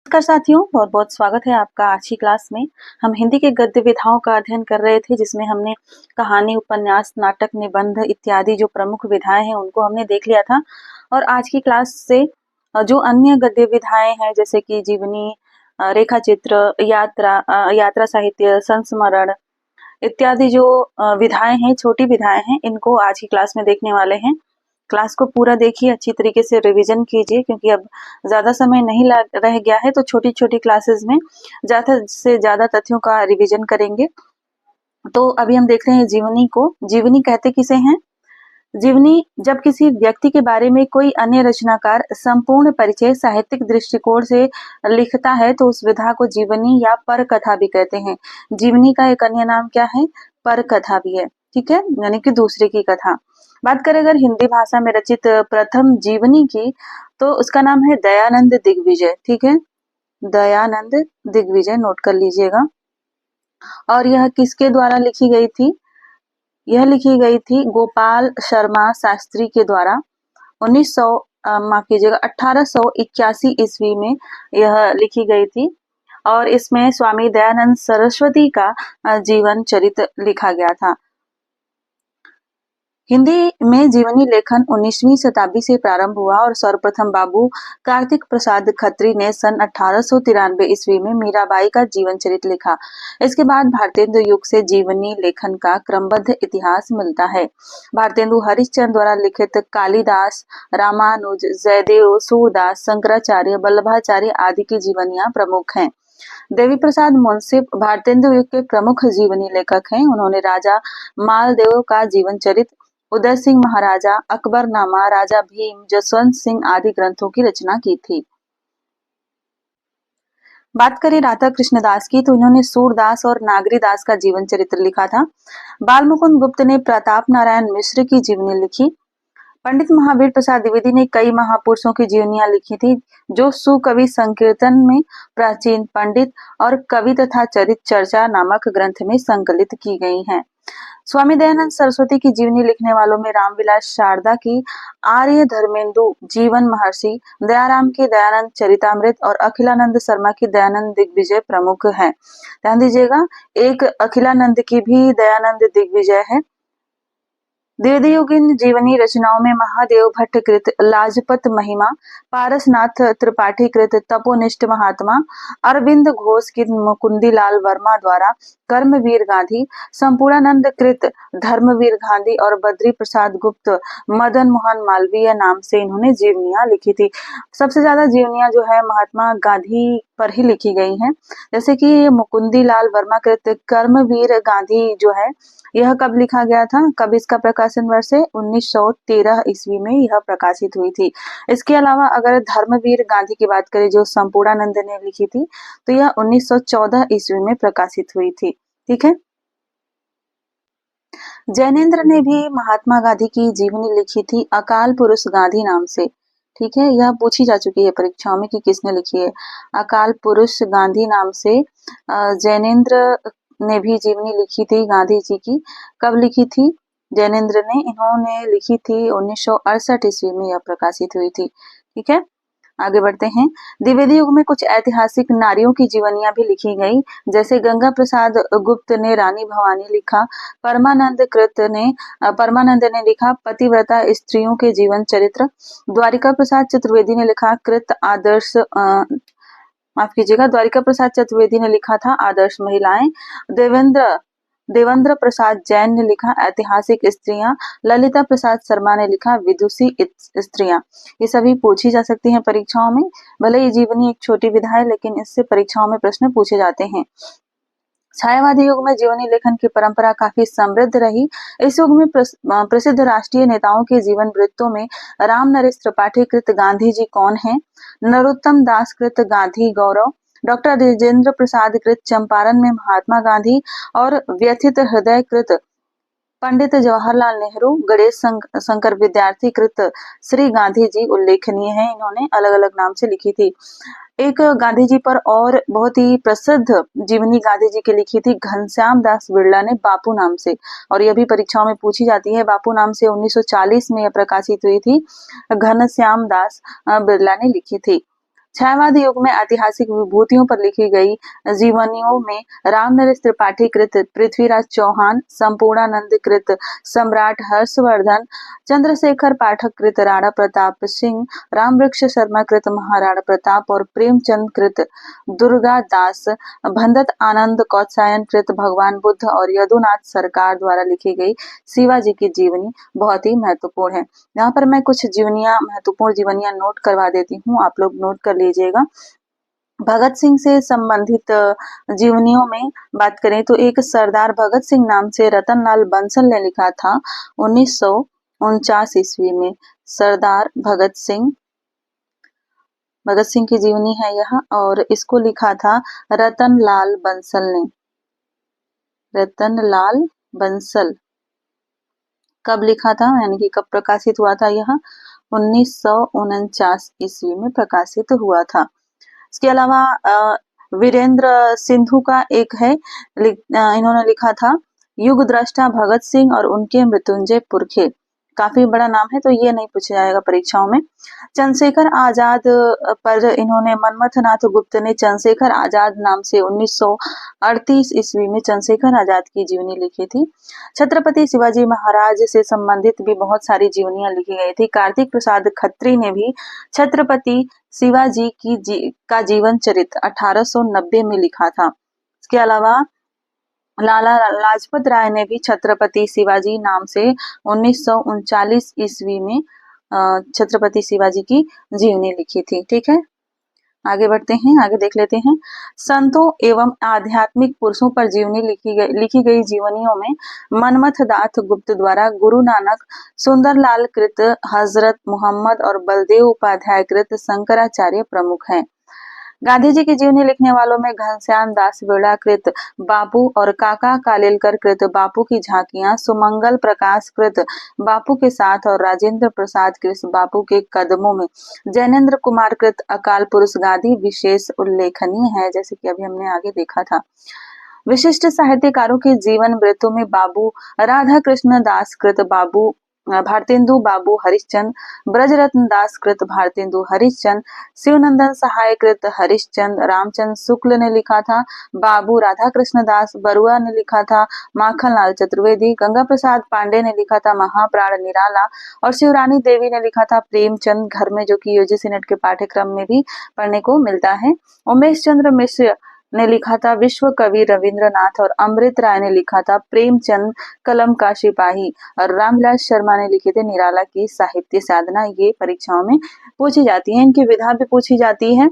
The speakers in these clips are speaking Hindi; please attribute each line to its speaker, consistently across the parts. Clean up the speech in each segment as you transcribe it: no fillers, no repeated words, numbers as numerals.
Speaker 1: नमस्कार साथियों, बहुत बहुत स्वागत है आपका आज की क्लास में। हम हिंदी के गद्य विधाओं का अध्ययन कर रहे थे, जिसमें हमने कहानी, उपन्यास, नाटक, निबंध इत्यादि जो प्रमुख विधाएं हैं उनको हमने देख लिया था। और आज की क्लास से जो अन्य गद्य विधाएं हैं, जैसे कि जीवनी, रेखा चित्र, यात्रा साहित्य, संस्मरण इत्यादि जो विधाएं हैं, छोटी विधाएं हैं, इनको आज की क्लास में देखने वाले हैं। क्लास को पूरा देखिए, अच्छी तरीके से रिवीजन कीजिए, क्योंकि अब ज्यादा समय नहीं रह गया है, तो छोटी छोटी क्लासेस में ज्यादा से ज्यादा तथ्यों का रिवीजन करेंगे। तो अभी हम देख रहे हैं जीवनी को। जीवनी कहते किसे हैं? जीवनी जब किसी व्यक्ति के बारे में कोई अन्य रचनाकार संपूर्ण परिचय साहित्यिक दृष्टिकोण से लिखता है, तो उस विधा को जीवनी या पर कथा भी कहते हैं। जीवनी का एक अन्य नाम क्या है? पर कथा भी है, ठीक है, यानी कि दूसरे की कथा। बात करें अगर हिंदी भाषा में रचित प्रथम जीवनी की, तो उसका नाम है दयानंद दिग्विजय, ठीक है, दयानंद दिग्विजय, नोट कर लीजिएगा। और यह किसके द्वारा लिखी गई थी? यह लिखी गई थी गोपाल शर्मा शास्त्री के द्वारा 1881 ईस्वी में यह लिखी गई थी। और इसमें स्वामी दयानंद सरस्वती का जीवन चरित्र लिखा गया था। हिंदी में जीवनी लेखन 19वीं शताब्दी से प्रारंभ हुआ और सर्वप्रथम बाबू कार्तिक प्रसाद खत्री ने सन 1893 ईस्वी में मीराबाई का जीवन चरित्र लिखा। इसके बाद भारतेंदु युग से जीवनी लेखन का क्रमबद्ध इतिहास मिलता है। भारतेंदु हरिश्चंद्र द्वारा लिखित कालिदास, रामानुज, जयदेव, सूरदास, शंकराचार्य, वल्लभाचार्य आदि की जीवनियां प्रमुख हैं। देवी प्रसाद मुंसिफ भारतेंदु युग के प्रमुख जीवनी लेखक हैं। उन्होंने राजा मालदेव का जीवन चरित्र, उदय सिंह महाराजा, अकबरनामा, राजा भीम, जसवंत सिंह आदि ग्रंथों की रचना की थी। बात करें राधा कृष्णदास की, तो इन्होंने सूरदास और नागरीदास का जीवन चरित्र लिखा था। बालमुकुंद गुप्त ने प्रताप नारायण मिश्र की जीवनी लिखी। पंडित महावीर प्रसाद द्विवेदी ने कई महापुरुषों की जीवनियां लिखी थी, जो सुकवि संकीर्तन में, प्राचीन पंडित और कवि तथा चरित चर्चा नामक ग्रंथ में संकलित की गई हैं। स्वामी दयानंद सरस्वती की जीवनी लिखने वालों में रामविलास शारदा की आर्य धर्मेंदु जीवन महर्षि, दयाराम की दयानंद चरितामृत और अखिलानंद शर्मा की दयानंद दिग्विजय प्रमुख हैं। ध्यान दीजिएगा, एक अखिलानंद की भी दयानंद दिग्विजय है। द्विवेदी युगीन जीवनी रचनाओं में महादेव भट्ट कृत लाजपत महिमा, पारसनाथ त्रिपाठी कृत तपोनिष्ठ महात्मा, अरविंद घोष की मुकुंदीलाल वर्मा द्वारा कर्मवीर गांधी, संपूर्णानंद कृत धर्मवीर गांधी और बद्री प्रसाद गुप्त मदन मोहन मालवीय नाम से इन्होंने जीवनियां लिखी थी। सबसे ज्यादा जीवनियां जो है महात्मा गांधी पर ही लिखी गई हैं। जैसे कि मुकुंदीलाल वर्मा कृत कर्मवीर गांधी जो है, यह कब लिखा गया था? कब इसका प्रकाशन वर्ष है? 1913 ईस्वी में यह प्रकाशित हुई थी। इसके अलावा अगर धर्मवीर गांधी की बात करें, जो संपूर्णानंद ने लिखी थी, तो यह 1914 ईस्वी में प्रकाशित हुई थी, ठीक है। जैनेन्द्र ने भी महात्मा गांधी की जीवनी लिखी थी, अकाल पुरुष गांधी नाम से, ठीक है। यह पूछी जा चुकी है परीक्षाओं में कि किसने लिखी है। अकाल पुरुष गांधी नाम से जैनेन्द्र ने भी जीवनी लिखी थी गांधी जी की। कब लिखी थी जैनेन्द्र ने? इन्होंने लिखी थी 1968 ईस्वी में यह प्रकाशित हुई थी, ठीक है। आगे बढ़ते हैं। द्विवेदी युग में कुछ ऐतिहासिक नारियों की जीवनियां भी लिखी गई, जैसे गंगा प्रसाद गुप्त ने रानी भवानी लिखा, परमानंद ने लिखा पतिव्रता स्त्रियों के जीवन चरित्र, द्वारिका प्रसाद चतुर्वेदी ने लिखा द्वारिका प्रसाद चतुर्वेदी ने लिखा था आदर्श महिलाएं। देवेंद्र प्रसाद जैन ने लिखा ऐतिहासिक स्त्रियां। ललिता प्रसाद शर्मा ने लिखा विदुषी स्त्रियां। ये सभी पूछी जा सकती हैं परीक्षाओं में। भले ये जीवनी एक छोटी विधा है, लेकिन इससे परीक्षाओं में प्रश्न पूछे जाते हैं। छायावादी युग में जीवनी लेखन की परंपरा काफी समृद्ध रही। इस युग में प्रसिद्ध राष्ट्रीय नेताओं के जीवन वृत्तों में राम नरेश त्रिपाठी कृत गांधी जी कौन है, नरोत्तम दास कृत गांधी गौरव, डॉक्टर राजेंद्र प्रसाद कृत चंपारण में महात्मा गांधी और व्यथित हृदय कृत पंडित जवाहरलाल नेहरू, गणेश शंकर विद्यार्थी कृत श्री गांधी जी उल्लेखनीय है। इन्होंने अलग अलग नाम से लिखी थी। एक गांधी जी पर और बहुत ही प्रसिद्ध जीवनी गांधी जी की लिखी थी घनश्याम दास बिरला ने बापू नाम से, और यह भी परीक्षाओं में पूछी जाती है। बापू नाम से 1940 में यह प्रकाशित हुई थी, घनश्याम दास बिरला ने लिखी थी। छायावाद युग में ऐतिहासिक विभूतियों पर लिखी गई जीवनियों में रामनरेश त्रिपाठी कृत पृथ्वीराज चौहान, संपूर्णानंद कृत सम्राट हर्षवर्धन, चंद्रशेखर पाठक कृत राणा प्रताप सिंह, रामवृक्ष शर्मा कृत महाराणा प्रताप और प्रेमचंद कृत दुर्गा दास, भंदत आनंद कौत्सायन कृत भगवान बुद्ध और यदुनाथ सरकार द्वारा लिखी गई शिवाजी की जीवनी बहुत ही महत्वपूर्ण है। यहाँ पर मैं कुछ महत्वपूर्ण जीवनियां नोट करवा देती हूँ, आप लोग नोट कर लीजिएगा। भगत सिंह से संबंधित जीवनियों में बात करें तो एक सरदार भगत सिंह नाम से रतनलाल बंसल ने लिखा था 1949 ईस्वी में। सरदार भगत सिंह की जीवनी है यह, और इसको लिखा था रतनलाल बंसल ने। रतनलाल बंसल कब लिखा था, यानी कि कब प्रकाशित हुआ था यह? 1949 ईस्वी में प्रकाशित हुआ था। इसके अलावा वीरेंद्र सिंधु का एक है, इन्होंने लिखा था युग द्रष्टा भगत सिंह और उनके मृत्युंजय पुरखे। काफी बड़ा नाम है, तो ये नहीं पूछा जाएगा परीक्षाओं में। चंद्रशेखर आजाद पर इन्होंने मनमथनाथ गुप्त ने चंद्रशेखर आजाद नाम से 1938 ईस्वी में चंद्रशेखर आजाद की जीवनी लिखी थी। छत्रपति शिवाजी महाराज से संबंधित भी बहुत सारी जीवनियां लिखी गई थी। कार्तिक प्रसाद खत्री ने भी छत्रपति शिवाजी का जीवन चरित्र 1890 में लिखा था। इसके अलावा लाला लाजपत राय ने भी छत्रपति शिवाजी नाम से 1939 ईस्वी में छत्रपति शिवाजी की जीवनी लिखी थी। ठीक है, आगे बढ़ते हैं, आगे देख लेते हैं। संतों एवं आध्यात्मिक पुरुषों पर जीवनी लिखी गई जीवनियों में मनमथ दास गुप्त द्वारा गुरु नानक, सुंदरलाल कृत हजरत मोहम्मद और बलदेव उपाध्याय कृत शंकराचार्य प्रमुख हैं। गांधी जी की जीवनी लिखने वालों में घनश्याम दास बिरला कृत बापू और काका कालेलकर कृत बापू की झांकियां, सुमंगल प्रकाश कृत बापू के साथ और राजेंद्र प्रसाद कृत बापू के कदमों में जैनेन्द्र कुमार कृत अकाल पुरुष गांधी विशेष उल्लेखनीय है, जैसे कि अभी हमने आगे देखा था। विशिष्ट साहित्यकारों के जीवन वृत्तों में बाबू राधा कृष्ण दास कृत बाबू भारतेंदु बाबू हरिश्चंद, ब्रजरत्न दास कृत भारतेंदु हरिश्चंद, शिवनंदन सहाय कृत हरिश्चंद, रामचंद्र शुक्ल ने लिखा था बाबू राधा कृष्ण दास, बरुआ ने लिखा था माखनलाल चतुर्वेदी, गंगा प्रसाद पांडे ने लिखा था महाप्राण निराला और शिवरानी देवी ने लिखा था प्रेमचंद घर में, जो कि यूजीसी नेट के पाठ्यक्रम में भी पढ़ने को मिलता है। उमेश चंद्र मिश्र ने लिखा था विश्व कवि रविंद्रनाथ और अमृत राय ने लिखा था प्रेमचंद कलम का सिपाही और रामविलास शर्मा ने लिखे थे निराला की साहित्य साधना। ये परीक्षाओं में पूछी जाती है, इनकी विधा भी पूछी जाती है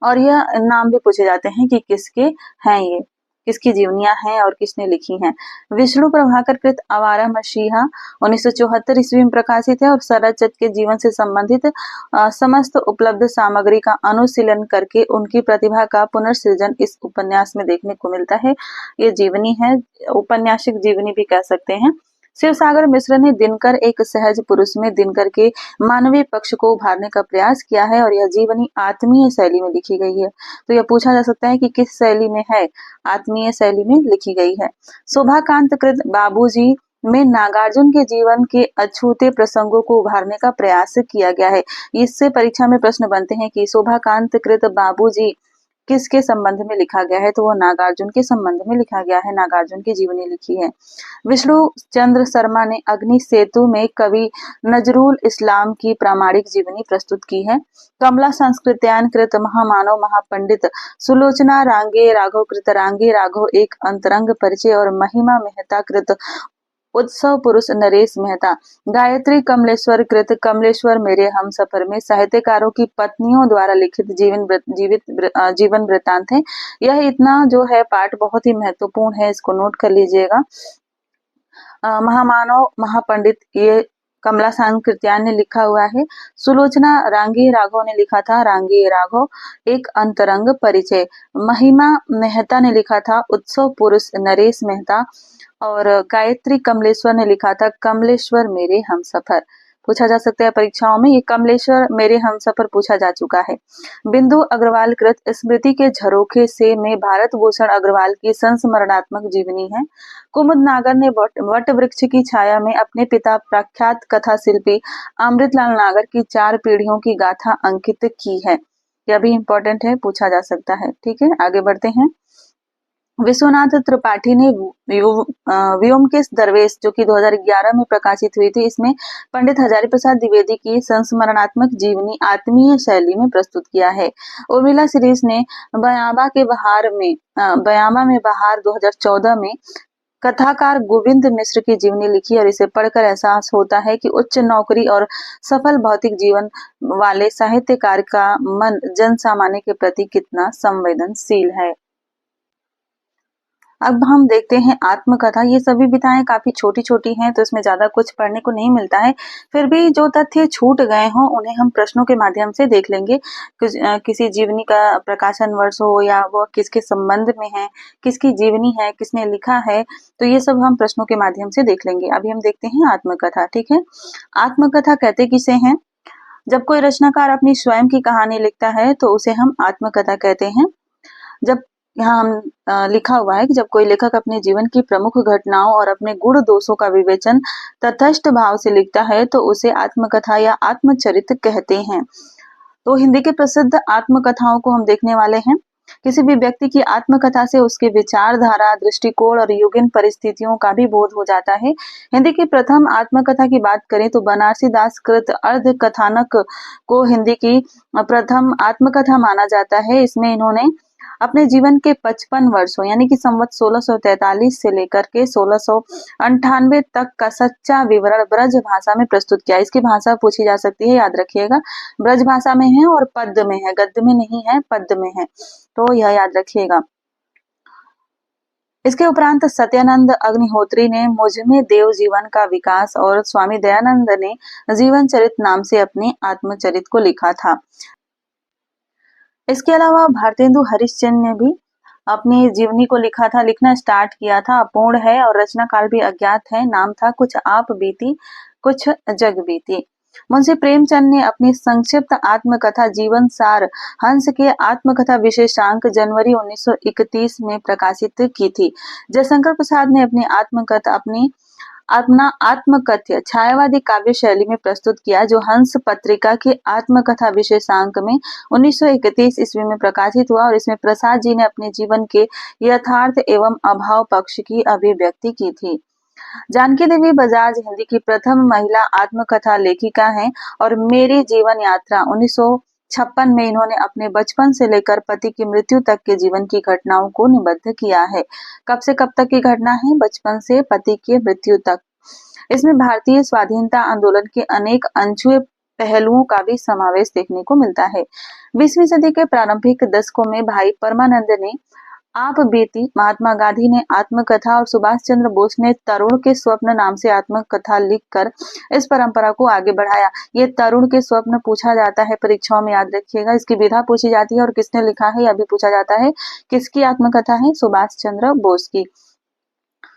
Speaker 1: और यह नाम भी पूछे जाते हैं कि किसके हैं, ये किसकी जीवनियां हैं और किसने लिखी हैं। विष्णु प्रभाकर कृत आवारा मसीहा 1974 ईस्वी में प्रकाशित है और शरद चंद्र के जीवन से संबंधित समस्त उपलब्ध सामग्री का अनुशीलन करके उनकी प्रतिभा का पुनर्सृजन इस उपन्यास में देखने को मिलता है। ये जीवनी है, औपन्यासिक जीवनी भी कह सकते हैं। शिवसागर मिश्र ने दिनकर एक सहज पुरुष में दिनकर के मानवीय पक्ष को उभारने का प्रयास किया है और यह जीवनी आत्मीय शैली में लिखी गई है। तो यह पूछा जा सकता है कि किस शैली में है, आत्मीय शैली में लिखी गई है। शोभाकांत कृत बाबूजी में नागार्जुन के जीवन के अछूते प्रसंगों को उभारने का प्रयास किया गया है। इससे परीक्षा में प्रश्न बनते हैं कि शोभाकांत कृत बाबूजी किसके संबंध में लिखा गया है, तो वो नागार्जुन के संबंध में लिखा गया है, नागार्जुन की जीवनी लिखी है। विष्णु चंद्र शर्मा ने अग्नि सेतु में कवि नजरुल इस्लाम की प्रामाणिक जीवनी प्रस्तुत की है। कमला संस्कृत्यान कृत महामानव महापंडित सुलोचना रांगे राघव कृत रांगे राघव एक अंतरंग परिचय और महिमा मेहता कृत उत्सव पुरुष नरेश मेहता, गायत्री कमलेश्वर कृत कमलेश्वर मेरे हम सफर में साहित्यकारों की पत्नियों द्वारा लिखित जीवन वृत्तांत है। यह इतना जो है पाठ बहुत ही महत्वपूर्ण है, इसको नोट कर लीजिएगा। महामानव महापंडित ये कमला सांकृत्यान ने लिखा हुआ है। सुलोचना रांगे राघव ने लिखा था रांगे राघव एक अंतरंग परिचय। महिमा मेहता ने लिखा था उत्सव पुरुष नरेश मेहता और गायत्री कमलेश्वर ने लिखा था कमलेश्वर मेरे हमसफर। पूछा जा सकता है परीक्षाओं में, ये कमलेश्वर मेरे हमसफर पूछा जा चुका है। बिंदु अग्रवाल कृत स्मृति के झरोखे से में भारत भूषण अग्रवाल की संस्मरणात्मक जीवनी है। कुमुद नागर ने वट वृक्ष की छाया में अपने पिता प्रख्यात कथा शिल्पी अमृतलाल नागर की 4 पीढ़ियों की गाथा अंकित की है। यह भी इम्पोर्टेंट है, पूछा जा सकता है। ठीक है, आगे बढ़ते हैं। विश्वनाथ त्रिपाठी ने व्योमकेश दरवेश जो कि 2011 में प्रकाशित हुई थी, इसमें पंडित हजारी प्रसाद द्विवेदी की संस्मरणात्मक जीवनी आत्मीय शैली में प्रस्तुत किया है। उर्मिला सीरीज ने बयामा में बहार 2014 में कथाकार गोविंद मिश्र की जीवनी लिखी और इसे पढ़कर एहसास होता है कि उच्च नौकरी और सफल भौतिक जीवन वाले साहित्यकार का मन जन सामान्य के प्रति कितना संवेदनशील है। अब हम देखते हैं आत्मकथा। ये सभी विधाएं काफी छोटी छोटी हैं, तो इसमें ज्यादा कुछ पढ़ने को नहीं मिलता है। फिर भी जो तथ्य छूट गए हों उन्हें हम प्रश्नों के माध्यम से देख लेंगे। किसी जीवनी का प्रकाशन वर्ष हो या वो किसके संबंध में है, किसकी जीवनी है, किसने लिखा है, तो ये सब हम प्रश्नों के माध्यम से देख लेंगे। अभी हम देखते हैं आत्मकथा। ठीक है, आत्मकथा कहते किसे हैं? जब कोई रचनाकार अपनी स्वयं की कहानी लिखता है तो उसे हम आत्मकथा कहते हैं। जब यहाँ हम लिखा हुआ है कि जब कोई लेखक अपने जीवन की प्रमुख घटनाओं और अपने गुण दोषों का विवेचन तटस्थ भाव से लिखता है तो उसे आत्मकथा या आत्मचरित्र कहते हैं। तो हिंदी के प्रसिद्ध आत्मकथाओं को हम देखने वाले हैं। किसी भी व्यक्ति की आत्मकथा से उसके विचारधारा, दृष्टिकोण और युगीन परिस्थितियों का भी बोध हो जाता है। हिंदी की प्रथम आत्मकथा की बात करें तो बनारसी दास कृत अर्ध कथानक को हिंदी की प्रथम आत्मकथा माना जाता है। इसमें इन्होंने अपने जीवन के 55 वर्षों यानी कि संवत 1643 से लेकर के 1698 तक का सच्चा विवरण ब्रज भाषा में प्रस्तुत किया। इसकी भाषा पूछी जा सकती है, याद रखिएगा। ब्रज भाषा में है और पद्य में है, गद्य में नहीं है, पद्य में है, तो यह याद रखिएगा। इसके उपरांत सत्यानंद अग्निहोत्री ने मुझमें देव जीवन का विकास और स्वामी दयानंद ने जीवन चरित नाम से अपने आत्मचरित को लिखा था। इसके अलावा भारतेंदु हरिश्चंद्र ने भी अपनी जीवनी को लिखना स्टार्ट किया था। अपूर्ण है और रचना काल भी अज्ञात है। नाम था कुछ आप बीती कुछ जग बीती। मुंशी प्रेमचंद ने अपनी संक्षिप्त आत्मकथा जीवन सार हंस के आत्मकथा विशेषांक जनवरी 1931 में प्रकाशित की थी। जयशंकर प्रसाद ने अपना आत्मकथ्य छायावादी काव्य शैली में प्रस्तुत किया, जो हंस पत्रिका के आत्मकथा विशेषांक में 1931 ईस्वी में प्रकाशित हुआ और इसमें प्रसाद जी ने अपने जीवन के यथार्थ एवं अभाव पक्ष की अभिव्यक्ति की थी। जानकी देवी बजाज हिंदी की प्रथम महिला आत्मकथा लेखिका हैं और मेरी जीवन यात्रा 1956 में इन्होंने अपने बचपन से लेकर पति की मृत्यु तक के जीवन की घटनाओं को निबद्ध किया है। कब से कब तक की घटना है? बचपन से पति की मृत्यु तक। इसमें भारतीय स्वाधीनता आंदोलन के अनेक अनछुए पहलुओं का भी समावेश देखने को मिलता है। 20वीं सदी के प्रारंभिक दशकों में भाई परमानंद ने आप बीती, महात्मा गांधी ने आत्मकथा और सुभाष चंद्र बोस ने तरुण के स्वप्न नाम से आत्मकथा लिखकर इस परंपरा को आगे बढ़ाया। ये तरुण के स्वप्न पूछा जाता है परीक्षाओं में, याद रखिएगा। इसकी विधा पूछी जाती है और किसने लिखा है यह भी पूछा जाता है। किसकी आत्मकथा है? सुभाष चंद्र बोस की।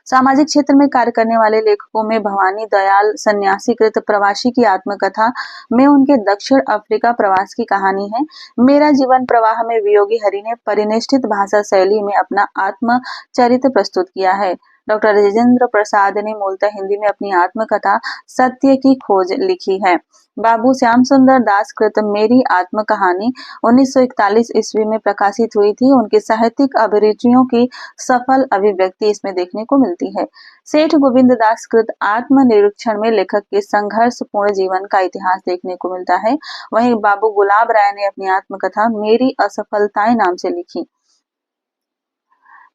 Speaker 1: सामाजिक क्षेत्र में कार्य करने वाले लेखकों में भवानी दयाल सन्यासी कृत प्रवासी की आत्मकथा में उनके दक्षिण अफ्रीका प्रवास की कहानी है। मेरा जीवन प्रवाह में वियोगी हरि ने परिनिष्ठित भाषा शैली में अपना आत्मचरित्र प्रस्तुत किया है। डॉक्टर राजेंद्र प्रसाद ने मूलतः हिंदी में अपनी आत्मकथा सत्य की खोज लिखी है। बाबू श्याम सुंदर दास कृत मेरी आत्म कहानी 1941 ईस्वी में प्रकाशित हुई थी। उनकी साहित्यिक अभिरुचियों की सफल अभिव्यक्ति इसमें देखने को मिलती है। सेठ गोविंद दास कृत आत्मनिरीक्षण में लेखक के संघर्षपूर्ण जीवन का इतिहास देखने को मिलता है। वहीं बाबू गुलाब राय ने अपनी आत्मकथा मेरी असफलताएं नाम से लिखी।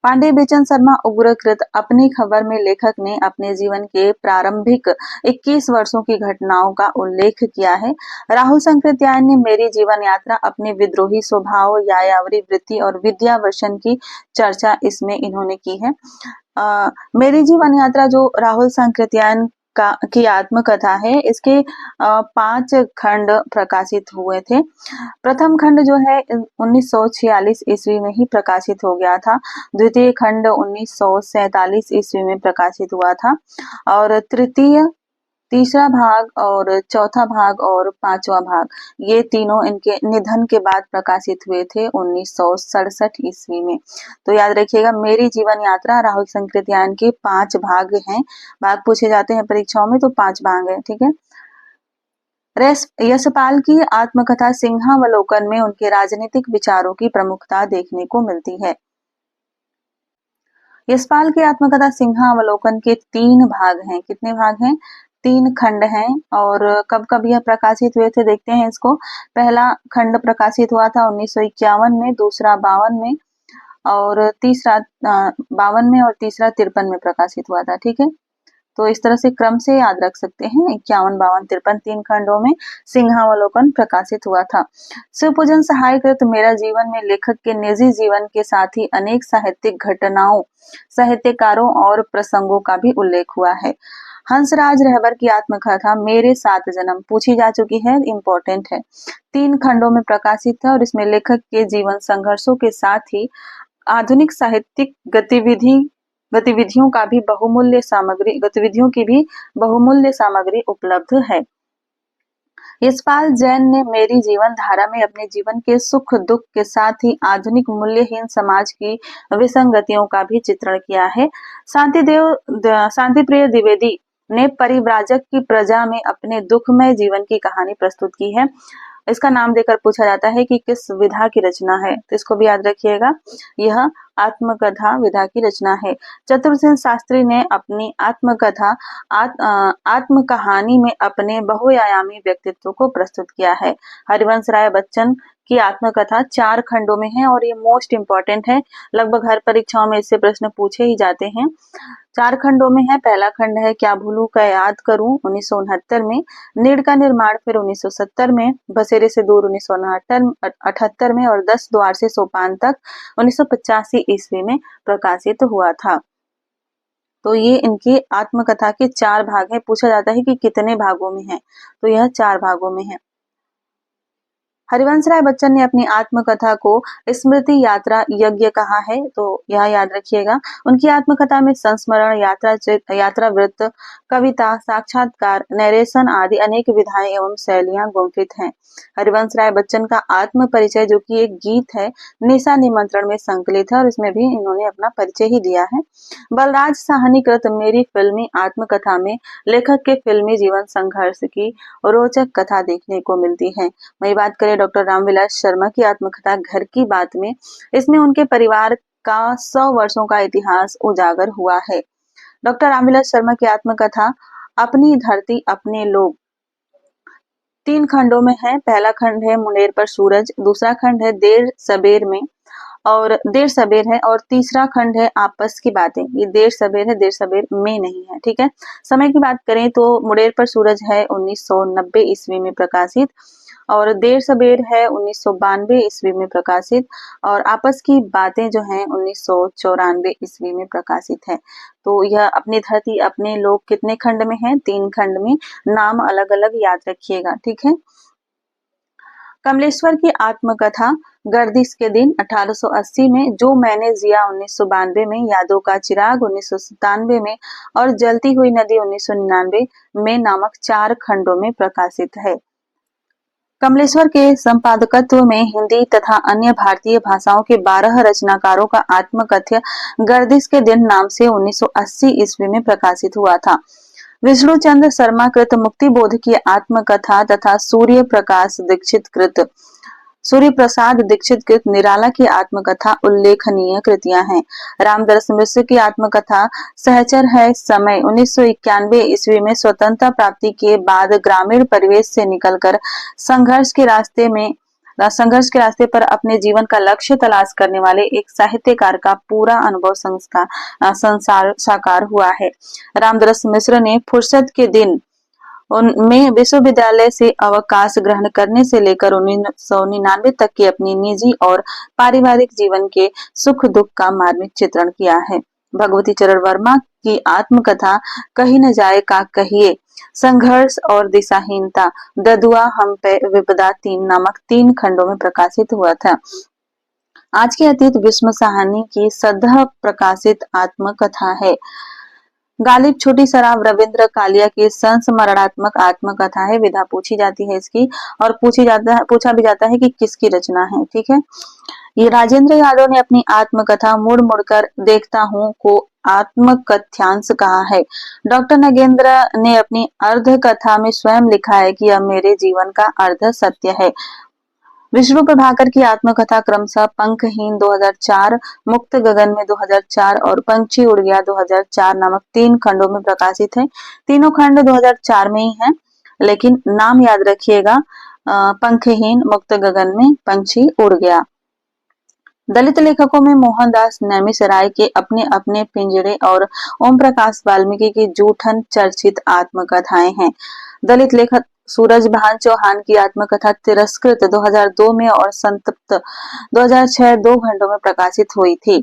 Speaker 1: पांडे बेचन शर्मा उग्रकृत अपनी खबर में लेखक ने अपने जीवन के प्रारंभिक 21 वर्षों की घटनाओं का उल्लेख किया है। राहुल संकृत्यायन ने मेरी जीवन यात्रा अपने विद्रोही स्वभाव, यायावरी वृत्ति और विद्यावर्षण की चर्चा इसमें इन्होंने की है। मेरी जीवन यात्रा जो राहुल संकृत्यायन की आत्मकथा है, इसके 5 खंड प्रकाशित हुए थे। प्रथम खंड जो है 1946 ईस्वी में ही प्रकाशित हो गया था। द्वितीय खंड 1947 ईस्वी में प्रकाशित हुआ था और तीसरा भाग और चौथा भाग और 5वां भाग ये तीनों इनके निधन के बाद प्रकाशित हुए थे 1967 ईस्वी में। तो याद रखिएगा, मेरी जीवन यात्रा राहुल संकृत्यायन के 5 भाग हैं। भाग पूछे जाते हैं परीक्षाओं में, तो 5 भाग हैं। ठीक है, यशपाल की आत्मकथा सिंहावलोकन में उनके राजनीतिक विचारों की प्रमुखता देखने को मिलती है। यशपाल की आत्मकथा सिंहावलोकन के 3 भाग हैं। कितने भाग हैं? 3 खंड हैं। और कब कब यह प्रकाशित हुए थे देखते हैं इसको। पहला खंड प्रकाशित हुआ था 1951 में, दूसरा 52 में और तीसरा 52 में और तीसरा 53 में प्रकाशित हुआ था। ठीक है, तो इस तरह से क्रम से याद रख सकते हैं। 51, 52, 53 3 खंडों में सिंहावलोकन प्रकाशित हुआ था। शिवपूजन सहायकृत मेरा जीवन में लेखक के निजी जीवन के साथ ही अनेक साहित्यिक घटनाओं, साहित्यकारों और प्रसंगों का भी उल्लेख हुआ है। हंसराज रहबर की आत्मकथा मेरे 7 जन्म पूछी जा चुकी है, इम्पोर्टेंट है। 3 खंडों में प्रकाशित है और इसमें लेखक के जीवन संघर्षों के साथ ही आधुनिक साहित्यिक गतिविधियों की भी बहुमूल्य सामग्री उपलब्ध है। यशपाल जैन ने मेरी जीवन धारा में अपने जीवन के सुख दुख के साथ ही आधुनिक मूल्यहीन समाज की विसंगतियों का भी चित्रण किया है। शांतिप्रिय द्विवेदी ने परिव्राजक की प्रजा में अपने दुखमय जीवन की कहानी प्रस्तुत की है। इसका नाम देकर पूछा जाता है कि किस विधा की रचना है, तो इसको भी याद रखिएगा, यह आत्मकथा विधा की रचना है। चतुरसेन शास्त्री ने अपनी आत्मकथा आत्म कहानी में अपने बहुआयामी व्यक्तित्व को प्रस्तुत किया है। हरिवंश राय बच्चन की आत्मकथा 4 खंडों में है और ये मोस्ट इम्पोर्टेंट है, लगभग हर परीक्षाओं में इससे प्रश्न पूछे ही जाते हैं। 4 खंडों में है। पहला खंड है क्या भूलूं क्या याद करूं 1969 में, नीड़ का निर्माण फिर 1970 में, बसेरे से दूर 1978 में और 10 द्वार से सोपान तक 1985 ईस्वी में प्रकाशित हुआ था। तो ये इनकी आत्मकथा के 4 भाग हैं। पूछा जाता है कि कितने भागों में है, तो यह 4 भागों में है। हरिवंश राय बच्चन ने अपनी आत्मकथा को स्मृति यात्रा यज्ञ कहा है, तो यह याद रखिएगा। उनकी आत्मकथा में संस्मरण, यात्रा वृत्त, कविता, साक्षात्कार, नरेशन आदि अनेक विधाएं एवं शैलियां गुंफित हैं। हरिवंश राय बच्चन का आत्म परिचय जो कि एक गीत है, निशा निमंत्रण में संकलित है और इसमें भी इन्होंने अपना परिचय ही दिया है। बलराज साहनी कृत मेरी फिल्मी आत्मकथा में लेखक के फिल्मी जीवन संघर्ष की रोचक कथा देखने को मिलती है। वही बात करें डॉक्टर रामविलास शर्मा की आत्मकथा घर की बात में, इसमें उनके परिवार का 100 वर्षों का इतिहास उजागर हुआ है। डॉक्टर रामविलास शर्मा की आत्मकथा अपनी धरती अपने लोग 3 खंडों में है। पहला खंड है मुंडेर पर सूरज, दूसरा खंड है देर सबेर है और तीसरा खंड है आपस की बातें। ये देर सबेर में नहीं है। ठीक है, समय की बात करें तो मुंडेर पर सूरज है 1990 ईस्वी में प्रकाशित और देर सबेर है 1992 ईस्वी में प्रकाशित और आपस की बातें जो हैं 1994 ईस्वी में प्रकाशित है। तो यह अपनी धरती अपने लोग कितने खंड में है? 3 खंड में। नाम अलग अलग याद रखिएगा। ठीक है। कमलेश्वर की आत्मकथा गर्दिश के दिन 1880 में, जो मैंने जिया 1992 में, यादों का चिराग 1997 में और जलती हुई नदी 1999 में नामक 4 खंडों में प्रकाशित है। कमलेश्वर के संपादकत्व में हिंदी तथा अन्य भारतीय भाषाओं के 12 रचनाकारों का आत्मकथ्य गर्दिश के दिन नाम से 1980 ईस्वी में प्रकाशित हुआ था। विष्णु चंद्र शर्मा कृत मुक्तिबोध की आत्मकथा तथा सूर्य प्रसाद दीक्षित कृत निराला की आत्मकथा उल्लेखनीय कृतियां हैं। रामदरस मिश्र की आत्मकथा सहचर है समय 1991 ईस्वी में स्वतंत्रता प्राप्ति के बाद ग्रामीण परिवेश से निकलकर संघर्ष के रास्ते पर अपने जीवन का लक्ष्य तलाश करने वाले एक साहित्यकार का पूरा अनुभव संसार साकार हुआ है। रामदरस मिश्र ने फुर्सत के दिन उनमें विश्वविद्यालय से अवकाश ग्रहण करने से लेकर 1999 तक की अपनी निजी और पारिवारिक जीवन के सुख दुख का मार्मिक चित्रण किया है। भगवती चरण वर्मा की आत्मकथा कही न जाए का कहिए, संघर्ष और दिशाहीनता, ददुआ हम पे विपदा 3 नामक 3 खंडों में प्रकाशित हुआ था। आज के अतीत विस्म साहनी की सद्य प्रकाशित आत्मकथा है। गालिब छोटी शराब रविंद्र कालिया की संस्मरणात्मक आत्मकथा है। विधा पूछी जाती है इसकी और पूछा भी जाता है कि किसकी रचना है। ठीक है, ये राजेंद्र यादव ने अपनी आत्मकथा मुड़ मुड़कर देखता हूँ को आत्मकथ्यांश कहा है। डॉक्टर नगेंद्र ने अपनी अर्ध कथा में स्वयं लिखा है कि यह मेरे जीवन का अर्ध सत्य है। विष्णु प्रभाकर की आत्मकथा क्रमशः पंखहीन 2004, मुक्त गगन में 2004 और पंछी उड़ गया 2004 नामक 3 खंडों में प्रकाशित है। तीनों खंड 2004 में ही हैं, लेकिन नाम याद रखिएगा, पंखहीन, मुक्त गगन में, पंछी उड़ गया। दलित लेखकों में मोहनदास नैमिषारण्य के अपने अपने पिंजरे और ओम प्रकाश वाल्मीकि की जूठन चर्चित आत्मकथाएं हैं। दलित लेखक सूरजभान चौहान की आत्मकथा तिरस्कृत 2002 में और संतप्त 2006 2 खंडों में प्रकाशित हुई थी।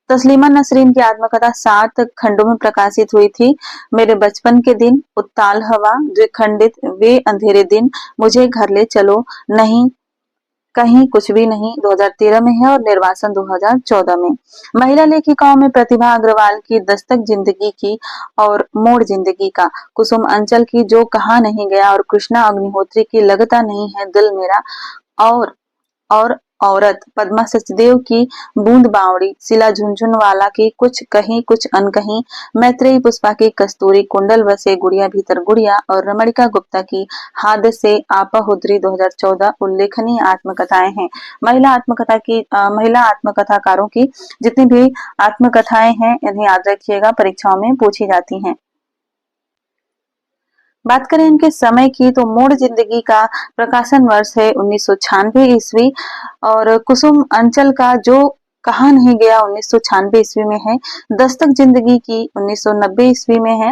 Speaker 1: तस्लीमा नसरीन की आत्मकथा 7 खंडों में प्रकाशित हुई थी। मेरे बचपन के दिन, उत्ताल हवा, द्विखंडित, वे अंधेरे दिन, मुझे घर ले चलो, नहीं कहीं कुछ भी नहीं 2013 में है और निर्वासन 2014 में। महिला लेखिकाओं में प्रतिभा अग्रवाल की दस्तक जिंदगी की और मोड़ जिंदगी का, कुसुम अंचल की जो कहा नहीं गया और कृष्णा अग्निहोत्री की लगता नहीं है दिल मेरा और औरत, पद्मा सचदेव की बूंद बावड़ी, शिला झुनझुनवाला की कुछ कहीं कुछ अनकहीं, मैत्रेयी पुष्पा की कस्तूरी, कुंडल बसे गुड़िया भीतर गुड़िया और रमणिका गुप्ता की हाथ से आपाहुद्री 2014 उल्लेखनीय आत्मकथाएं हैं। महिला आत्मकथाकारों की जितनी भी आत्मकथाएं हैं इन्हें याद रखिएगा, परीक्षाओं में पूछी जाती हैं। बात करें इनके समय की तो मोड़ जिंदगी का प्रकाशन वर्ष है 1996 ईस्वी और कुसुम अंचल का जो कहा नहीं गया 1996 ईस्वी में है। दस्तक जिंदगी की 1990 ईस्वी में है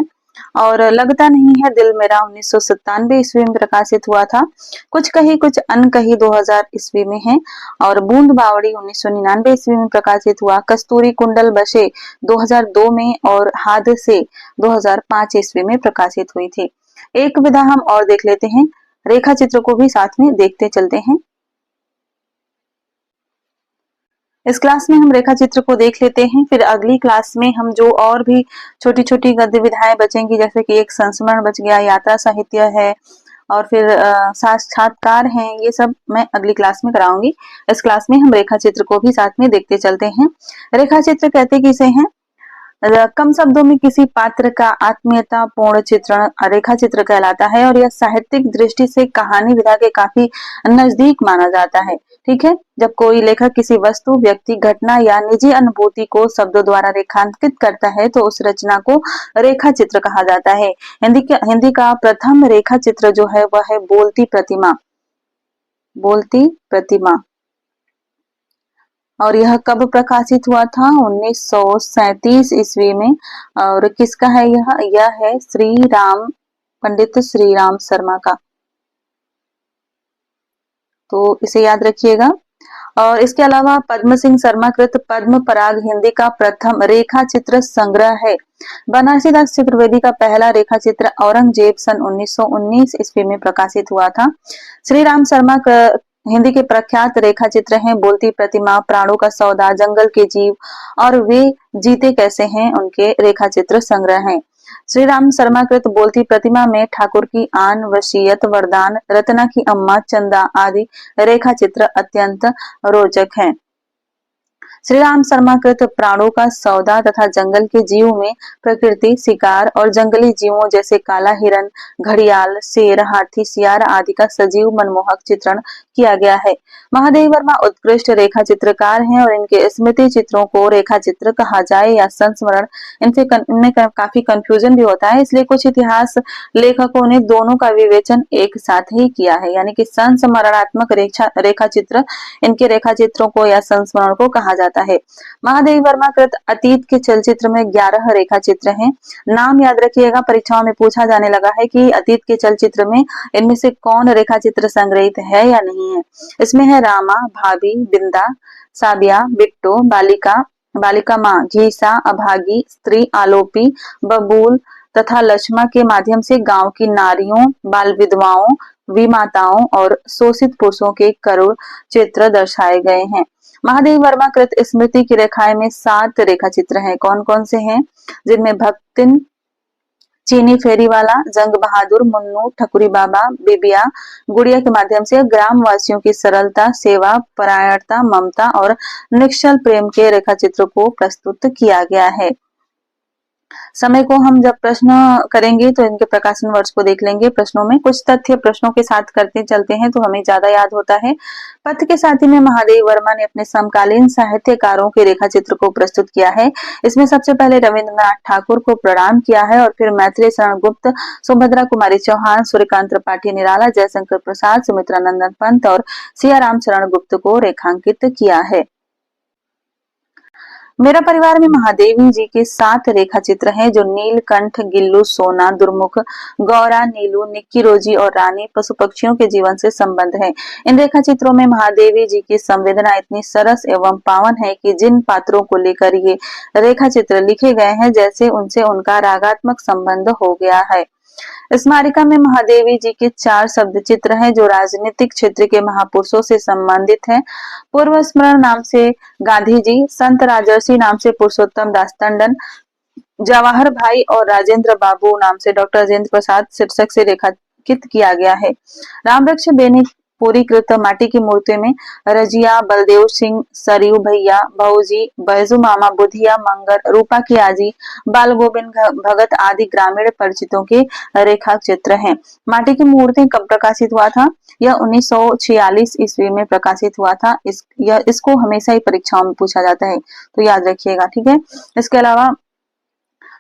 Speaker 1: और लगता नहीं है दिल मेरा 1997 ईस्वी में प्रकाशित हुआ था। कुछ कही कुछ अनकही 2000 ईस्वी में है और बूंद बावड़ी 1999 ईस्वी में प्रकाशित हुआ। कस्तूरी कुंडल बसे 2002 में और हादसे 2005 ईस्वी में प्रकाशित हुई थी। एक विधा हम और देख लेते हैं, रेखा चित्र को भी साथ में देखते चलते हैं। इस क्लास में हम रेखा चित्र को देख लेते हैं, फिर अगली क्लास में हम जो और भी छोटी छोटी गद्य विधाएं बचेंगी, जैसे कि एक संस्मरण बच गया, यात्रा साहित्य है और फिर साक्षात्कार हैं, ये सब मैं अगली क्लास में कराऊंगी। इस क्लास में हम रेखा चित्र को भी साथ में देखते चलते हैं। रेखा चित्र कहते किसे हैं? कम शब्दों में किसी पात्र का आत्मीयता पूर्ण चित्रण रेखा चित्र कहलाता है और यह साहित्यिक दृष्टि से कहानी विधा के काफी नजदीक माना जाता है। ठीक है, जब कोई लेखक किसी वस्तु, व्यक्ति, घटना या निजी अनुभूति को शब्दों द्वारा रेखांकित करता है तो उस रचना को रेखा चित्र कहा जाता है। हिंदी का प्रथम रेखा चित्र जो है वह है बोलती प्रतिमा। बोलती प्रतिमा और यह कब प्रकाशित हुआ था? 1937 ईस्वी में। और किसका है यह है पंडित श्री राम शर्मा का, तो इसे याद रखिएगा। और इसके अलावा पद्म सिंह शर्मा कृत पद्म पराग हिंदी का प्रथम रेखा चित्र संग्रह है। बनारसी दास चतुर्वेदी का पहला रेखा चित्र औरंगजेब सन 1919 ईस्वी में प्रकाशित हुआ था। श्री राम शर्मा हिंदी के प्रख्यात रेखा चित्र हैं बोलती प्रतिमा, प्राणों का सौदा, जंगल के जीव और वे जीते कैसे हैं, उनके रेखा चित्र संग्रह हैं। श्री राम शर्मा कृत बोलती प्रतिमा में ठाकुर की आन, वसीयत, वरदान, रत्ना की अम्मा, चंदा आदि रेखा चित्र अत्यंत रोचक हैं। श्री राम शर्मा कृत प्राणों का सौदा तथा जंगल के जीव में प्रकृति, शिकार और जंगली जीवों जैसे काला हिरन, घड़ियाल, शेर, हाथी, सियार आदि का सजीव मनमोहक चित्रण किया गया है। महादेव वर्मा उत्कृष्ट रेखा चित्रकार हैं और इनके स्मृति चित्रों को रेखा चित्र कहा जाए या संस्मरण, इनमें काफी कंफ्यूजन भी होता है, इसलिए कुछ इतिहास लेखकों ने दोनों का विवेचन एक साथ ही किया है, यानी कि संस्मरणात्मक रेखा चित्र, इनके रेखा चित्रों को या संस्मरण को कहा जाता है। महादेव वर्मा कृत अतीत के चलचित्र में 11 रेखा चित्र हैं। नाम याद रखिएगा, परीक्षाओं में पूछा जाने लगा है कि अतीत के चलचित्र में इनमें से कौन रेखा चित्र संग्रहित है या नहीं है। इसमें है रामा, भाभी, बिंदा, साबिया, बिट्टू, बालिका माँ, घीसा, अभागी, स्त्री, आलोपी, बबूल तथा लक्ष्मा के माध्यम से गांव की नारियों, बाल विधवाओं, विमाताओं और शोषित पुरुषों के करुण चित्र दर्शाए गए हैं। महादेव वर्मा कृत स्मृति की रेखाएं में 7 रेखा चित्र हैं। कौन कौन से हैं? जिनमें भक्तिन, चीनी फेरी वाला, जंग बहादुर, मुन्नू, ठकुरी बाबा, बिबिया, गुड़िया के माध्यम से ग्राम वासियों की सरलता, सेवा, परायणता, ममता और निश्चल प्रेम के रेखा चित्र को प्रस्तुत किया गया है। समय को हम जब प्रश्न करेंगे तो इनके प्रकाशन वर्ष को देख लेंगे। प्रश्नों में कुछ तथ्य प्रश्नों के साथ करते चलते हैं तो हमें ज्यादा याद होता है। पत्र के साथी में महादेव वर्मा ने अपने समकालीन साहित्यकारों के रेखा चित्र को प्रस्तुत किया है। इसमें सबसे पहले रविंद्रनाथ ठाकुर को प्रणाम किया है और फिर मैथिली शरण गुप्त, सुभद्रा कुमारी चौहान, सूर्यकांत त्रिपाठी निराला, जयशंकर प्रसाद, सुमित्रा नंदन पंत और सियाराम शरण गुप्त को रेखांकित किया है। मेरा परिवार में महादेवी जी के 7 रेखा चित्र हैं जो नीलकंठ, गिल्लू, सोना, दुर्मुख, गौरा, नीलू, निक्की, रोजी और रानी पशु पक्षियों के जीवन से संबंध है। इन रेखा चित्रों में महादेवी जी की संवेदना इतनी सरस एवं पावन है कि जिन पात्रों को लेकर ये रेखा चित्र लिखे गए हैं जैसे उनसे उनका रागात्मक संबंध हो गया है। स्मारिका में महादेवी जी के 4 शब्द चित्र हैं जो राजनीतिक क्षेत्र के महापुरुषों से संबंधित हैं। पूर्व स्मरण नाम से गांधी जी, संत राजर्षि नाम से पुरुषोत्तम दास टंडन, जवाहर भाई और राजेंद्र बाबू नाम से डॉक्टर राजेंद्र प्रसाद शीर्षक से रेखांकित किया गया है। रामवृक्ष बेनी पूरी कृत माटी की मूर्ति में रजिया, बलदेव सिंह, सरयू भैया, भौजी, बैजू मामा, बुधिया, मंगर, रूपा की आजी, बाल गोविंद भगत आदि ग्रामीण परिचितों के रेखा चित्र हैं। माटी की मूर्ति कब प्रकाशित हुआ था? यह 1946 ईस्वी में प्रकाशित हुआ था। इसको हमेशा ही परीक्षाओं में पूछा जाता है तो याद रखिएगा, ठीक है। इसके अलावा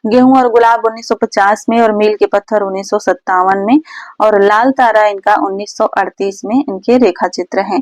Speaker 1: गेहूं और गुलाब 1950 में और मील के पत्थर 1957 में और लाल तारा इनका 1938 में इनके रेखा चित्र हैं।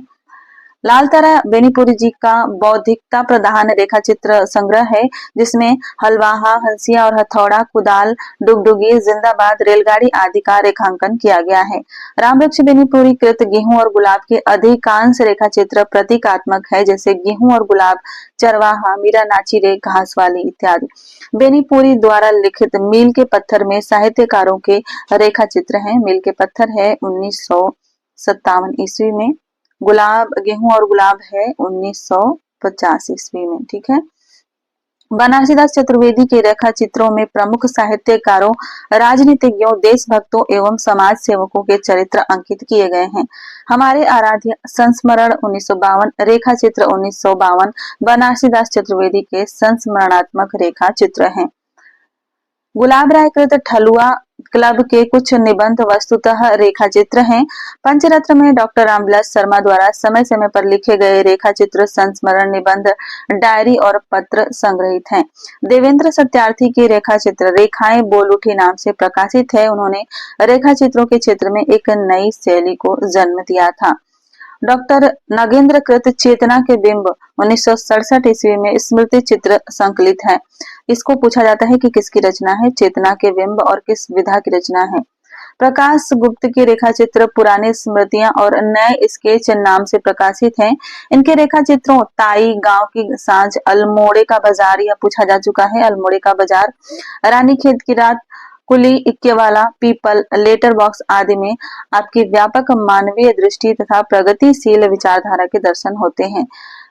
Speaker 1: लाल तारा बेनीपुरी जी का बौद्धिकता प्रधान रेखा चित्र संग्रह है जिसमें हलवाहा, हंसिया और हथौड़ा, कुदाल, डुगडुगी, जिंदाबाद, रेलगाड़ी आदि का रेखांकन किया गया है। रामवृक्ष बेनीपुरी कृत गेहूं और गुलाब के अधिकांश रेखा चित्र प्रतीकात्मक है जैसे गेहूं और गुलाब, चरवाहा, मीरा नाची रे, घास वाली इत्यादि। बेनीपुरी द्वारा लिखित मील के पत्थर में साहित्यकारों के रेखा चित्र हैं। मील के पत्थर है 1957 ईस्वी में, गुलाब गेहूं और गुलाब है 1950 ईस्वी में, ठीक है। बनारसीदास चतुर्वेदी के रेखा चित्रों में प्रमुख साहित्यकारों, राजनीतिज्ञों, देशभक्तों एवं समाज सेवकों के चरित्र अंकित किए गए हैं। हमारे आराध्य संस्मरण 1952, रेखा चित्र 1952 बनारसीदास चतुर्वेदी के संस्मरणात्मक रेखा चित्र हैं। गुलाब राय कृत ठलुआ क्लब के कुछ निबंध वस्तुतः रेखा चित्र हैं। पंचरत्न में डॉक्टर रामविलास शर्मा द्वारा समय समय पर लिखे गए रेखा चित्र, संस्मरण, निबंध, डायरी और पत्र संग्रहित हैं। देवेंद्र सत्यार्थी की रेखा चित्र रेखाएं बोल उठी नाम से प्रकाशित है। उन्होंने रेखा चित्रों के क्षेत्र में एक नई शैली को जन्म दिया था। डॉक्टर नगेंद्र कृत चेतना के बिंब 1967 ईस्वी में स्मृति चित्र संकलित है। इसको पूछा जाता है कि किसकी रचना है, चेतना के बिंब और किस विधा की रचना है। प्रकाश गुप्त की रेखा चित्र पुरानी स्मृतियां और नए स्केच नाम से प्रकाशित हैं। इनके रेखा चित्रों ताई, गांव की सांझ, अल्मोड़े का बाजार, यह पूछा जा चुका है, अल्मोड़े का बाजार, रानीखेत की रात, कुली, इक्केवाला, पीपल, लेटर बॉक्स आदि में आपकी व्यापक मानवीय दृष्टि तथा प्रगतिशील विचारधारा के दर्शन होते हैं।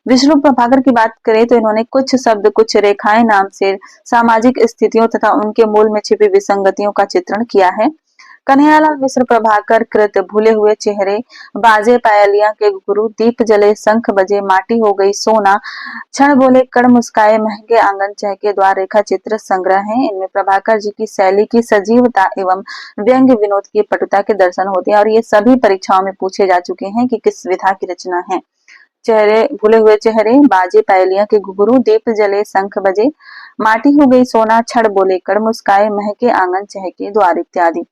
Speaker 1: विष्णु प्रभाकर की बात करें तो इन्होंने कुछ शब्द कुछ रेखाएं नाम से सामाजिक स्थितियों तथा उनके मूल में छिपी विसंगतियों का चित्रण किया है। कन्हैयालाल मिश्र प्रभाकर कृत भूले हुए चेहरे, बाजे पायलिया के गुरु, दीप जले शंख बजे, माटी हो गई सोना, क्षण बोले कण मुस्काए, महंगे आंगन चहके द्वार रेखा चित्र संग्रह है। इनमें प्रभाकर जी की शैली की सजीवता एवं व्यंग्य विनोद की पटुता के दर्शन होते हैं और ये सभी परीक्षाओं में पूछे जा चुके हैं कि किस विधा की रचना है। चेहरे, भूले हुए चेहरे, बाजे पायलिया के घुघरू, दीप जले शंख बजे, माटी हो गई सोना, छड़ बोले कड़ मुस्काए, महके आंगन चहके द्वार इत्यादि।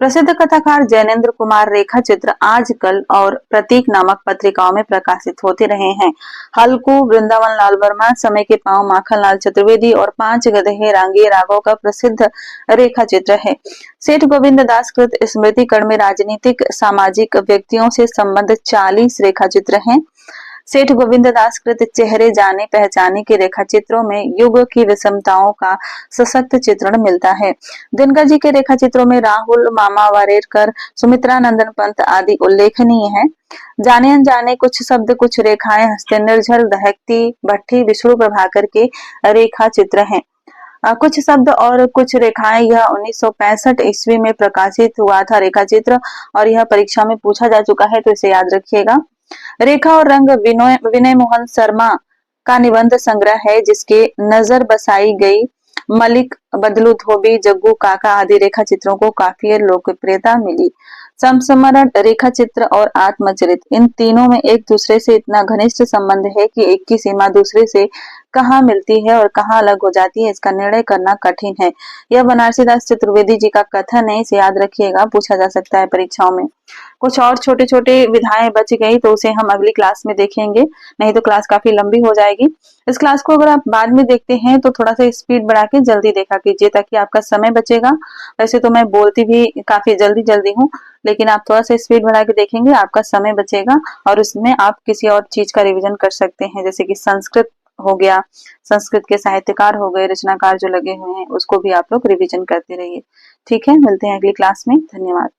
Speaker 1: प्रसिद्ध कथाकार जैनेन्द्र कुमार रेखा चित्र आजकल और प्रतीक नामक पत्रिकाओं में प्रकाशित होते रहे हैं। हल्कू, वृंदावन लाल वर्मा, समय के पांव माखन लाल चतुर्वेदी और 5 गधे रांगे राघव का प्रसिद्ध रेखा चित्र है। सेठ गोविंद दास कृत स्मृति कण में राजनीतिक सामाजिक व्यक्तियों से संबंध 40 रेखा चित्र हैं। सेठ गोविंद दास कृत चेहरे जाने पहचाने के रेखा चित्रों में युग की विषमताओं का सशक्त चित्रण मिलता है। दिनकर जी के रेखा चित्रों में राहुल, मामा वारेरकर, सुमित्रा नंदन पंत आदि उल्लेखनीय है। जाने अनजाने कुछ शब्द कुछ रेखाएं, हंसते निर्झर, दहकती भट्टी, विष्णु प्रभाकर के रेखा चित्र हैं। कुछ शब्द और कुछ रेखाएं, यह 1965 ईस्वी में प्रकाशित हुआ था रेखा चित्र और यह परीक्षा में पूछा जा चुका है तो इसे याद रखिएगा। रेखा और रंग विनय मोहन शर्मा का निबंध संग्रह है, जिसके नजर बसाई गई मलिक, बदलू धोबी, जग्गू काका आदि रेखा चित्रों को काफी लोकप्रियता मिली। समसमरण, रेखा चित्र और आत्मचरित, इन तीनों में एक दूसरे से इतना घनिष्ठ संबंध है कि एक की सीमा दूसरे से कहाँ मिलती है और कहाँ अलग हो जाती है, इसका निर्णय करना कठिन है। यह बनारसी दास चतुर्वेदी जी का कथन है, इसे याद रखिएगा, पूछा जा सकता है परीक्षाओं में। कुछ और छोटे छोटे विधाएं बच गई तो उसे हम अगली क्लास में देखेंगे, नहीं तो क्लास काफी लंबी हो जाएगी। इस क्लास को अगर आप बाद में देखते हैं तो थोड़ा सा स्पीड बढ़ा के जल्दी देखा कीजिए, ताकि आपका समय बचेगा। वैसे तो मैं बोलती भी काफी जल्दी जल्दी हूँ, लेकिन आप थोड़ा सा स्पीड बढ़ा के देखेंगे, आपका समय बचेगा और उसमें आप किसी और चीज का रिवीजन कर सकते हैं, जैसे कि संस्कृत हो गया, संस्कृत के साहित्यकार हो गए, रचनाकार जो लगे हुए हैं, उसको भी आप लोग रिवीजन करते रहिए। ठीक है, मिलते हैं अगली क्लास में। धन्यवाद।